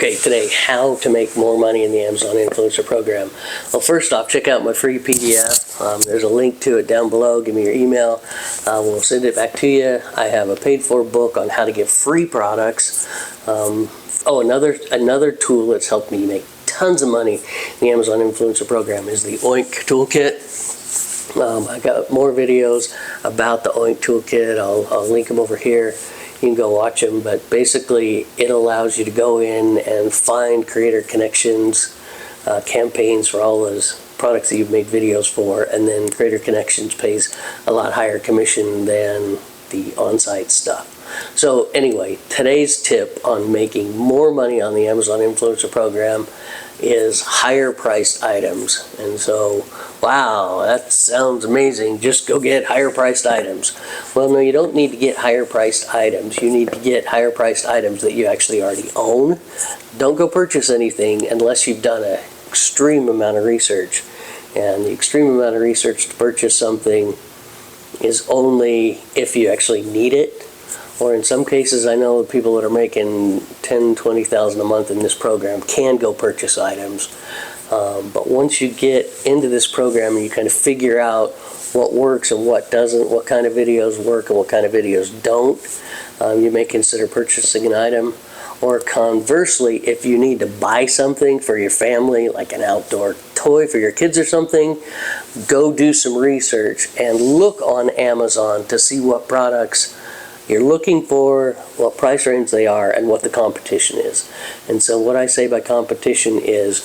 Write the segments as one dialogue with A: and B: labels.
A: Okay, today, how to make more money in the Amazon Influencer Program. Well, first off, check out my free PDF. There's a link to it down below. Give me your email. We'll send it back to you. I have a paid-for book on how to get free products. Another tool that's helped me make tons of money in the Amazon Influencer Program is the Oink Toolkit. I got more videos about the Oink Toolkit. I'll link them over here. You can go watch them, but basically it allows you to go in and find creator connections, campaigns for all those products that you've made videos for, and then Creator Connections pays a lot higher commission than the on-site stuff. So anyway, today's tip on making more money on the Amazon Influencer Program is higher priced items. And so, wow, that sounds amazing. Just go get higher priced items. Well, no, you don't need to get higher priced items. You need to get higher priced items that you actually already own. Don't go purchase anything unless you've done an extreme amount of research. And the extreme amount of research to purchase something is only if you actually need it. Or in some cases, I know people that are making $10,000, $20,000 a month in this program can go purchase items. But once you get into this program and you kind of figure out what works and what doesn't, what kind of videos work and what kind of videos don't, you may consider purchasing an item. Or conversely, if you need to buy something for your family, like an outdoor toy for your kids or something, go do some research and look on Amazon to see what products you're looking for, what price range they are, and what the competition is. And so what I say by competition is,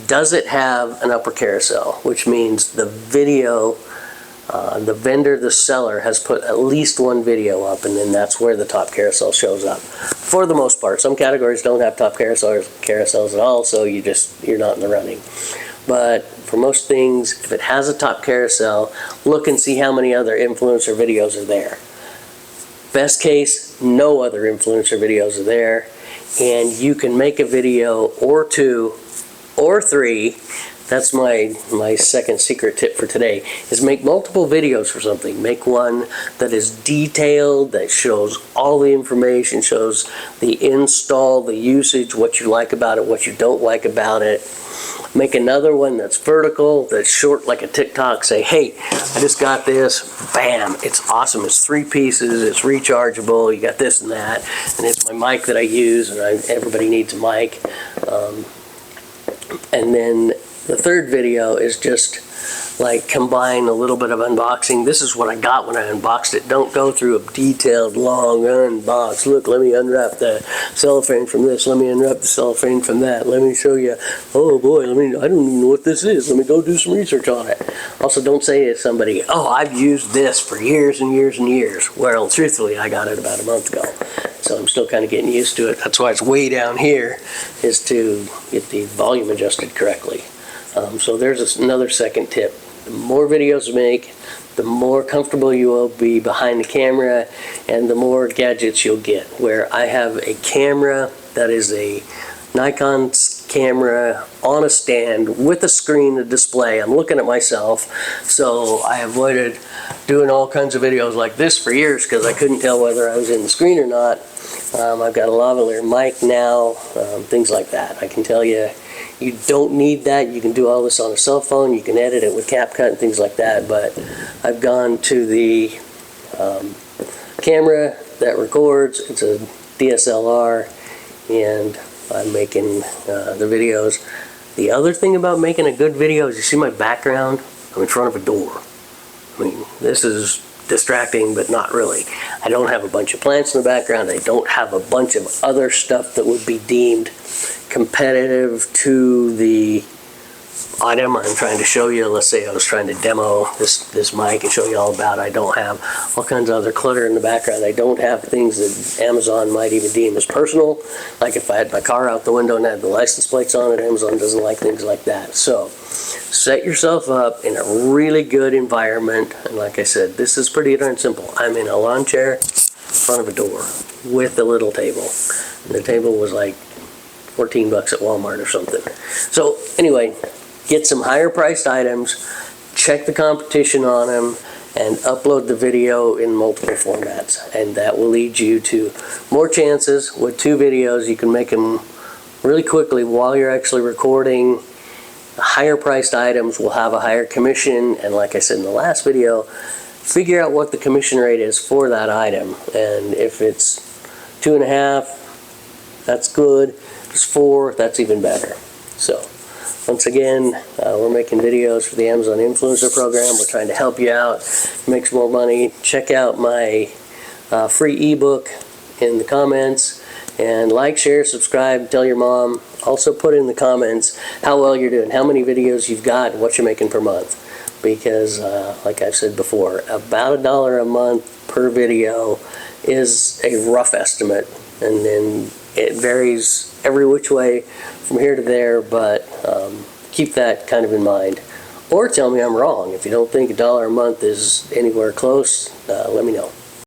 A: does it have an upper carousel? Which means the video, the vendor, the seller, has put at least one video up, and then that's where the top carousel shows up. For the most part, some categories don't have top carousels at all, so you're not in the running. But for most things, if it has a top carousel, look and see how many other influencer videos are there. Best case, no other influencer videos are there, and you can make a video or two or three. That's my second secret tip for today, is make multiple videos for something. Make one that is detailed, that shows all the information, shows the install, the usage, what you like about it, what you don't like about it. Make another one that's vertical, that's short like a TikTok. Say, hey, I just got this, bam, it's awesome. It's 3 pieces, it's rechargeable, you got this and that, and it's my mic that I use, and everybody needs a mic. And then the third video is just like combine a little bit of unboxing. This is what I got when I unboxed it. Don't go through a detailed, long unbox. Look, let me unwrap the cellophane from this. Let me unwrap the cellophane from that. Let me show you, oh boy, I don't even know what this is. Let me go do some research on it. Also, don't say to somebody, oh, I've used this for years and years and years. Well, truthfully, I got it about a month ago. So I'm still kind of getting used to it. That's why it's way down here, is to get the volume adjusted correctly. So there's another second tip. The more videos you make, the more comfortable you will be behind the camera, and the more gadgets you'll get. Where I have a camera that is a Nikon camera on a stand with a screen to display. I'm looking at myself, so I avoided doing all kinds of videos like this for years because I couldn't tell whether I was in the screen or not. I've got a lavalier mic now, things like that. I can tell you, you don't need that. You can do all this on a cell phone. You can edit it with CapCut and things like that. But I've gone to the camera that records. It's a DSLR, and I'm making the videos. The other thing about making a good video is, you see my background? I'm in front of a door. I mean, this is distracting, but not really. I don't have a bunch of plants in the background. I don't have a bunch of other stuff that would be deemed competitive to the item I'm trying to show you. Let's say I was trying to demo this mic and show you all about it. I don't have all kinds of other clutter in the background. I don't have things that Amazon might even deem as personal. Like if I had my car out the window and had the license plates on it, Amazon doesn't like things like that. So set yourself up in a really good environment. And like I said, this is pretty darn simple. I'm in a lawn chair in front of a door with a little table. And the table was like $14 at Walmart or something. So anyway, get some higher priced items, check the competition on them, and upload the video in multiple formats. And that will lead you to more chances. With 2 videos, you can make them really quickly, while you're actually recording, higher priced items will have a higher commission, and like I said in the last video, figure out what the commission rate is for that item, and if it's 2.5, that's good. If it's 4, that's even better. So once again, we're making videos for the Amazon Influencer Program. We're trying to help you out, make some more money. Check out my free ebook in the comments, and like, share, subscribe, tell your mom. Also put in the comments how well you're doing, how many videos you've got, and what you're making per month. Because like I've said before, about $1 a month per video is a rough estimate, and then it varies every which way from here to there, but keep that kind of in mind. Or tell me I'm wrong. If you don't think $1 a month is anywhere close, let me know.